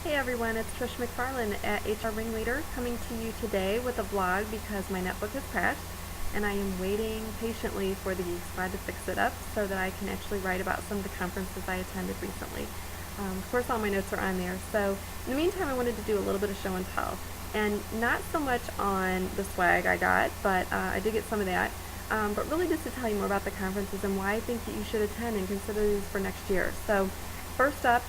Hey everyone, it's Trish McFarlane at HR Ringleader coming to you today with a vlog because my netbook has crashed and I am waiting patiently for the Geek Squad to fix it up so that I can actually write about some of the conferences I attended recently. Of course, all my notes are on there. So in the meantime, I wanted to do a little bit of show and tell, and not so much on the swag I got, but I did get some of that. But really just to tell you more about the conferences and why I think that you should attend and consider these for next year. So first up,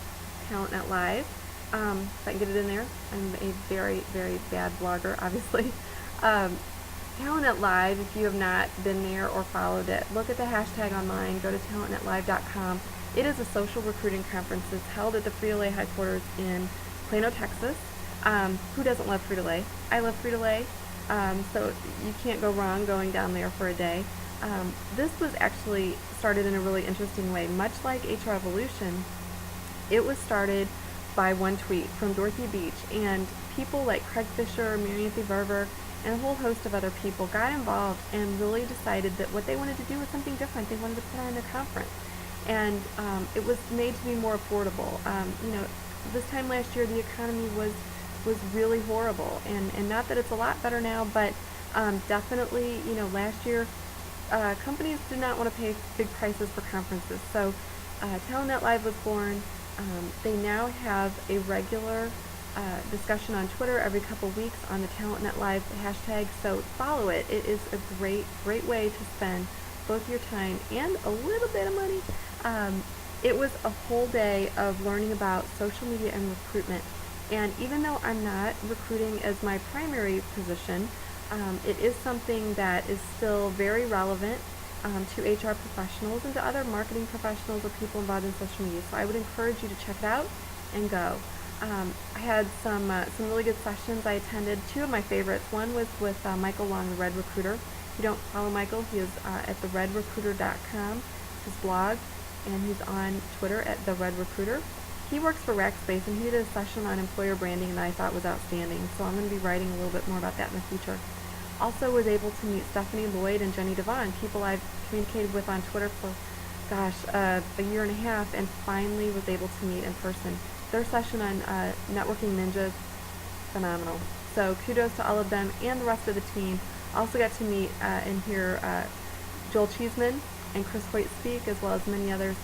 TalentNet Live. If I can get it in there. I'm a very, very bad blogger, obviously. TalentNet Live, if you have not been there or followed it, look at the hashtag online, go to talentnetlive.com. It is a social recruiting conference that's held at the Frito-Lay headquarters in Plano, Texas. Who doesn't love Frito-Lay? I love Frito-Lay, so you can't go wrong going down there for a day. This was actually started in a really interesting way. Much like HR Evolution, it was started by one tweet from Dorothy Beach, and people like Craig Fisher, Marianne Verver, and a whole host of other people got involved and really decided that what they wanted to do was something different. They wanted to put on a conference, and it was made to be more affordable. This time last year the economy was really horrible, and not that it's a lot better now, but definitely, last year companies did not want to pay big prices for conferences. So TalentNet Live was born. They now have a regular discussion on Twitter every couple weeks on the TalentNet Live hashtag, so follow it. It is a great way to spend both your time and a little bit of money. It was a whole day of learning about social media and recruitment, and even though I'm not recruiting as my primary position, it is something that is still very relevant to HR professionals and to other marketing professionals or people involved in social media. So I would encourage you to check it out and go. I had some really good sessions. I attended two of my favorites. One was with Michael Long, the Red Recruiter. If you don't follow Michael, he is at theredrecruiter.com, his blog, and he's on Twitter at The Red Recruiter. He works for Rackspace, and he did a session on employer branding that I thought was outstanding. So I'm going to be writing a little bit more about that in the future. Also was able to meet Stephanie Lloyd and Jenny Devon, people I've communicated with on Twitter for, a year and a half, and finally was able to meet in person. Their session on Networking Ninjas, phenomenal. So kudos to all of them and the rest of the team. Also got to meet and hear Joel Cheeseman and Chris Hoyt speak, as well as many others.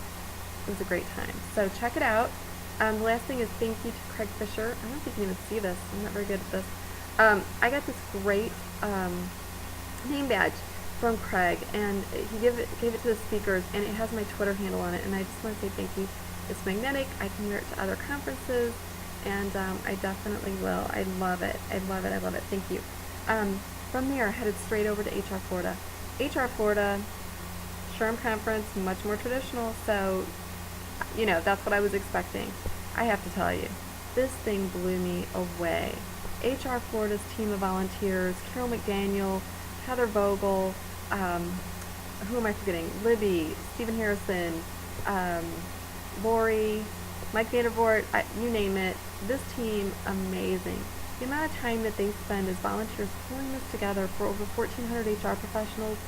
It was a great time. So check it out. The last thing is thank you to Craig Fisher. I don't know if you can even see this. I'm not very good at this. I got this great name badge from Craig, and he gave it to the speakers, and it has my Twitter handle on it, and I just want to say thank you. It's magnetic. I can wear it to other conferences, and I definitely will. I love it. Thank you. From there, I headed straight over to HR Florida. HR Florida, SHRM conference, much more traditional, so, that's what I was expecting. I have to tell you, this thing blew me away. HR Florida's team of volunteers, Carol McDaniel, Heather Vogel, who am I forgetting? Libby, Stephen Harrison, Lori, Mike Vandervoort, you name it. This team, amazing. The amount of time that they spend as volunteers pulling this together for over 1,400 HR professionals,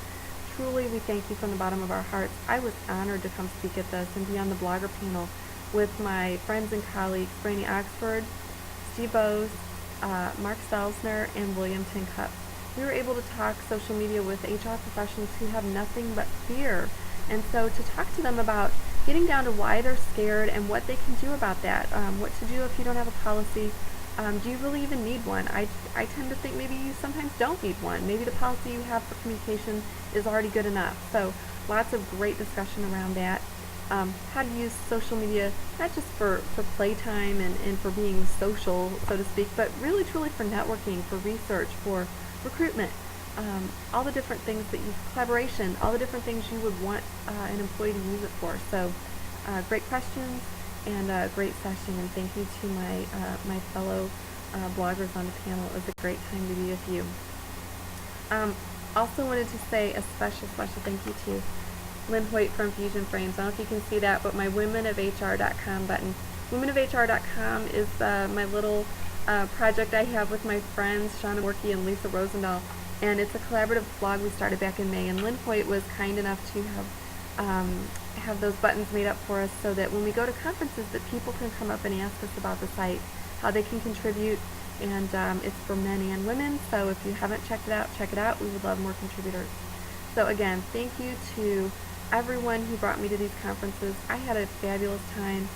truly we thank you from the bottom of our hearts. I was honored to come speak at this and be on the blogger panel with my friends and colleagues, Brandy Oxford, Steve Bose, Mark Stelzner, and William Tincup. We were able to talk social media with HR professionals who have nothing but fear. And so to talk to them about getting down to why they're scared and what they can do about that, what to do if you don't have a policy. Do you really even need one? I tend to think maybe you sometimes don't need one. Maybe the policy you have for communication is already good enough. So lots of great discussion around that. How to use social media, not just for playtime and for being social, so to speak, but really truly for networking, for research, for recruitment, all the different things collaboration, all the different things you would want an employee to use it for. So great questions and a great session, and thank you to my fellow bloggers on the panel. It was a great time to be with you. Also wanted to say a special thank you to Lynn Hoyt from Fusion Frames. I don't know if you can see that, but my womenofhr.com button. Womenofhr.com is my little project I have with my friends Shauna Workey and Lisa Rosendahl, and it's a collaborative blog we started back in May, and Lynn Hoyt was kind enough to have have those buttons made up for us so that when we go to conferences that people can come up and ask us about the site, how they can contribute, and it's for men and women, so if you haven't checked it out, check it out. We would love more contributors. So again, thank you to everyone who brought me to these conferences. I had a fabulous time.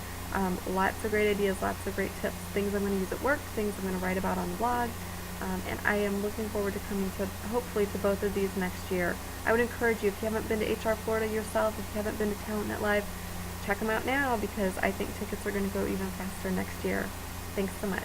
Lots of great ideas, lots of great tips, things I'm going to use at work, things I'm going to write about on the blog, and I am looking forward to coming to, hopefully, to both of these next year. I would encourage you, if you haven't been to HR Florida yourself, if you haven't been to TalentNet Live, check them out now because I think tickets are going to go even faster next year. Thanks so much.